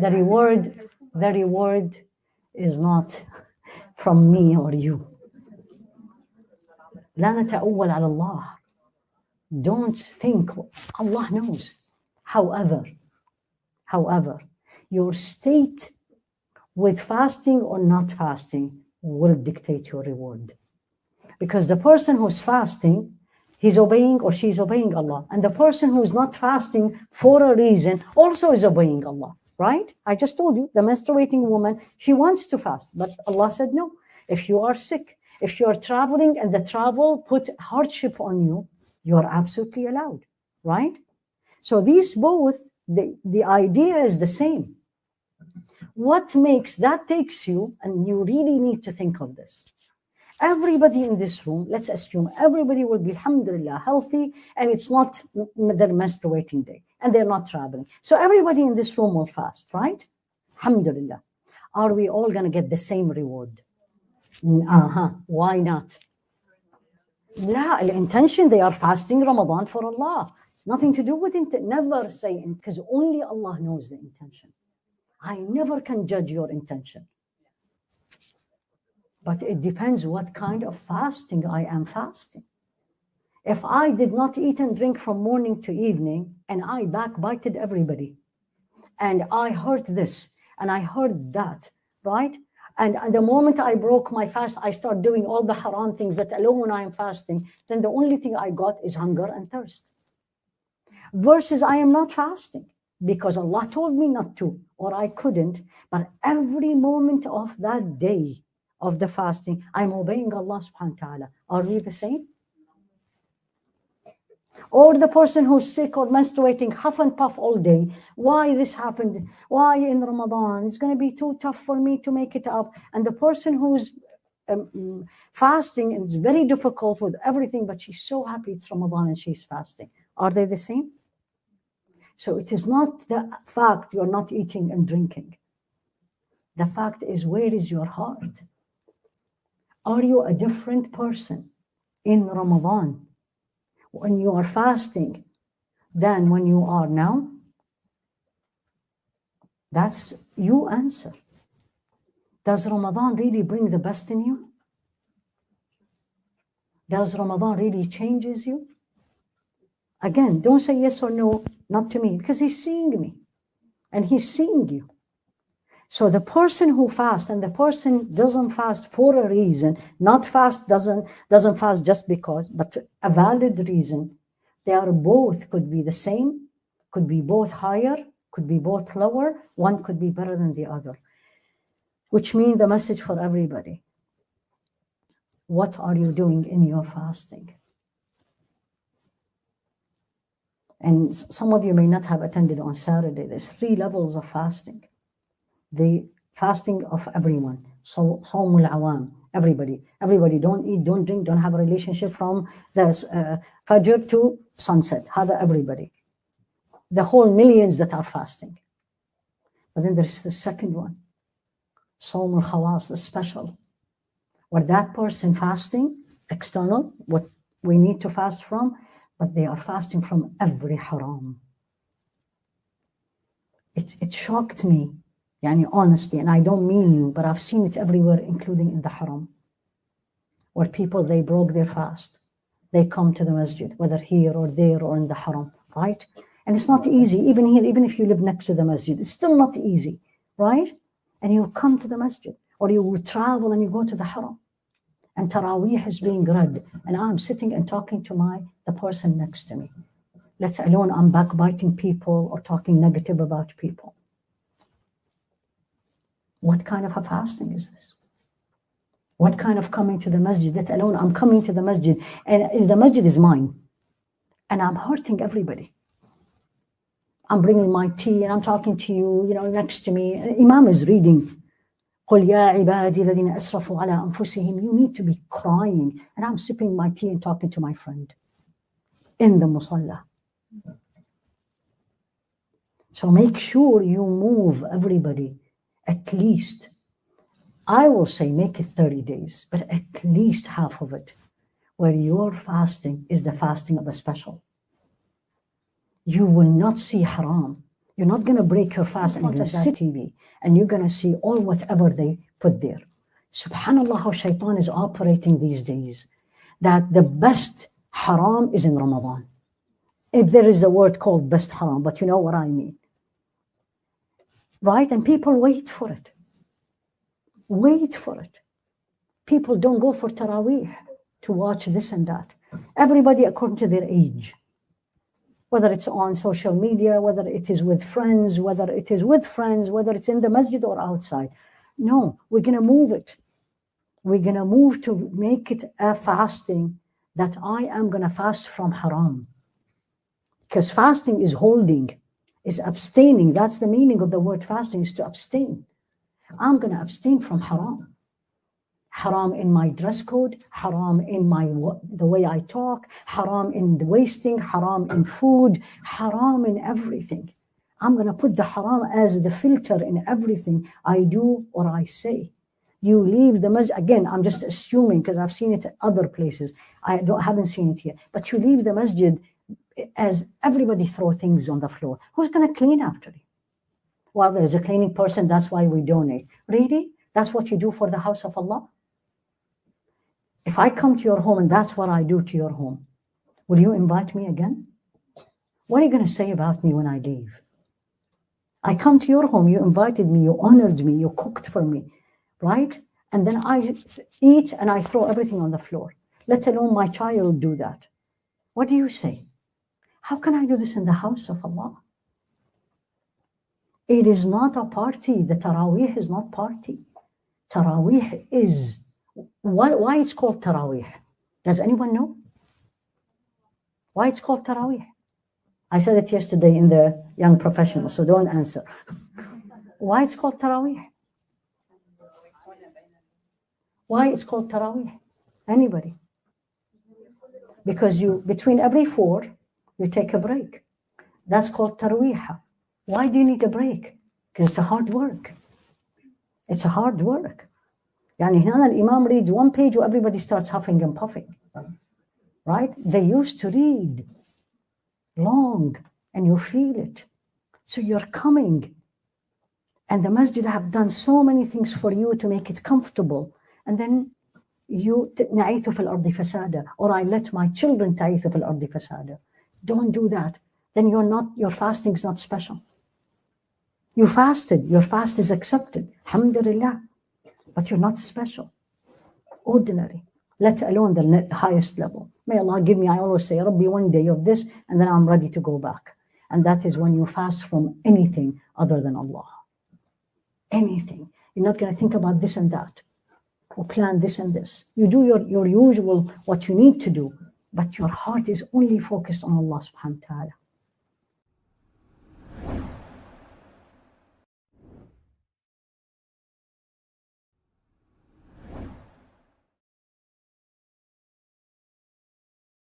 The reward is not from me or you. لا نتأول على الله. Don't think, Allah knows. However, your state with fasting or not fasting will dictate your reward. Because the person who's fasting, he's obeying or she's obeying Allah. And the person who's not fasting for a reason also is obeying Allah, right? I just told you, the menstruating woman, she wants to fast, but Allah said no. If you are sick, if you are traveling and the travel put hardship on you, you're absolutely allowed, right? So these both, the idea is the same. What makes that takes you, and you really need to think of this. Everybody in this room, let's assume everybody will be, alhamdulillah, healthy, and it's not their menstruating day, and they're not traveling. So everybody in this room will fast, right? Alhamdulillah. Are we all going to get the same reward? Why not? La, the intention, they are fasting Ramadan for Allah. Nothing to do with intent. Never say, because only Allah knows the intention. I never can judge your intention. But it depends what kind of fasting I am fasting. If I did not eat and drink from morning to evening, and I backbited everybody, and I heard this, and I heard that, right? And the moment I broke my fast, I start doing all the haram things that alone when I am fasting, then the only thing I got is hunger and thirst. Versus I am not fasting because Allah told me not to, or I couldn't, but every moment of that day of the fasting, I'm obeying Allah subhanahu wa ta'ala. Are we the same? Or the person who's sick or menstruating, huff and puff all day. Why this happened? Why in Ramadan? It's going to be too tough for me to make it up. And the person who's fasting, and it's very difficult with everything, but she's so happy it's Ramadan and she's fasting. Are they the same? So it is not the fact you're not eating and drinking. The fact is, where is your heart? Are you a different person in Ramadan when you are fasting than when you are now? That's you answer. Does Ramadan really bring the best in you? Does Ramadan really changes you? Again, don't say yes or no, not to me, because he's seeing me and he's seeing you. So the person who fasts and the person doesn't fast for a reason, not fast doesn't fast just because, but a valid reason, they are both, could be the same, could be both higher, could be both lower, one could be better than the other. Which means the message for everybody. What are you doing in your fasting? And some of you may not have attended on Saturday. There's 3 levels of fasting. The fasting of everyone. So, Sawmul Awam, everybody. Everybody don't eat, don't drink, don't have a relationship from the Fajr to sunset. Hada everybody. The whole millions that are fasting. But then there's the second one. Sawmul Khawas, the special. Where that person fasting, external, what we need to fast from, but they are fasting from every haram. It shocked me, honestly, and I don't mean you, but I've seen it everywhere, including in the haram, where people, they broke their fast. They come to the masjid, whether here or there or in the haram, right? And it's not easy, even here, even if you live next to the masjid, it's still not easy, right? And you come to the masjid, or you travel and you go to the haram. And Taraweeh is being read, and I'm sitting and talking to the person next to me. Let alone I'm backbiting people or talking negative about people. What kind of a fasting is this? What kind of coming to the masjid? Let alone I'm coming to the masjid, and the masjid is mine, and I'm hurting everybody. I'm bringing my tea and I'm talking to you, next to me. Imam is reading. قُلْ يَا عِبَادِي الَّذِينَ أَسْرَفُوا عَلَىٰ أَنفُسِهِمْ. You need to be crying, and I'm sipping my tea and talking to my friend in the musalla. So make sure you move everybody at least, I will say make it 30 days, but at least half of it, where your fasting is the fasting of the special. You will not see haram. You're not going to break your fast and you're going to sit TV and you're going to see all whatever they put there. Subhanallah, how shaitan is operating these days. That the best haram is in Ramadan. If there is a word called best haram, but you know what I mean. Right? And people wait for it. Wait for it. People don't go for Taraweeh to watch this and that. Everybody according to their age. Whether it's on social media, whether it is with friends, whether it is in the masjid or outside. No, we're going to move it. We're going to move to make it a fasting that I am going to fast from haram. Because fasting is holding, is abstaining. That's the meaning of the word fasting, is to abstain. I'm going to abstain from haram. Haram in my dress code, haram in the way I talk, haram in the wasting, haram in food, haram in everything. I'm going to put the haram as the filter in everything I do or I say. You leave the masjid, again, I'm just assuming because I've seen it at other places. I haven't seen it here. But you leave the masjid as everybody throw things on the floor. Who's going to clean after you? Well, there's a cleaning person, that's why we donate. Really? That's what you do for the house of Allah? If I come to your home and that's what I do to your home, will you invite me again? What are you going to say about me when I leave? I come to your home, you invited me, you honored me, you cooked for me, right? And then I eat and I throw everything on the floor, let alone my child do that. What do you say? How can I do this in the house of Allah? It is not a party. The Taraweeh is not party. Taraweeh is... Why it's called Taraweeh? Does anyone know? Why it's called Taraweeh? I said it yesterday in the Young Professionals, so don't answer. Why it's called Taraweeh? Why it's called Taraweeh? Anybody? Because between every 4, you take a break. That's called Taraweeh. Why do you need a break? Because it's a hard work. It's a hard work. Yani هنا الإمام reads 1 page and everybody starts huffing and puffing. Right? They used to read long and you feel it. So you're coming. And the masjid have done so many things for you to make it comfortable. And then you نعيث في الأرض فسادا, or I let my children تعيث في الأرض فسادا. Don't do that. Then your fasting is not special. You fasted. Your fast is accepted. Alhamdulillah. But you're not special, ordinary, let alone the highest level. May Allah give me, I always say, Rabbi, 1 day of this, and then I'm ready to go back. And that is when you fast from anything other than Allah. Anything. You're not going to think about this and that, or plan this and this. You do your usual, what you need to do, but your heart is only focused on Allah subhanahu wa ta'ala.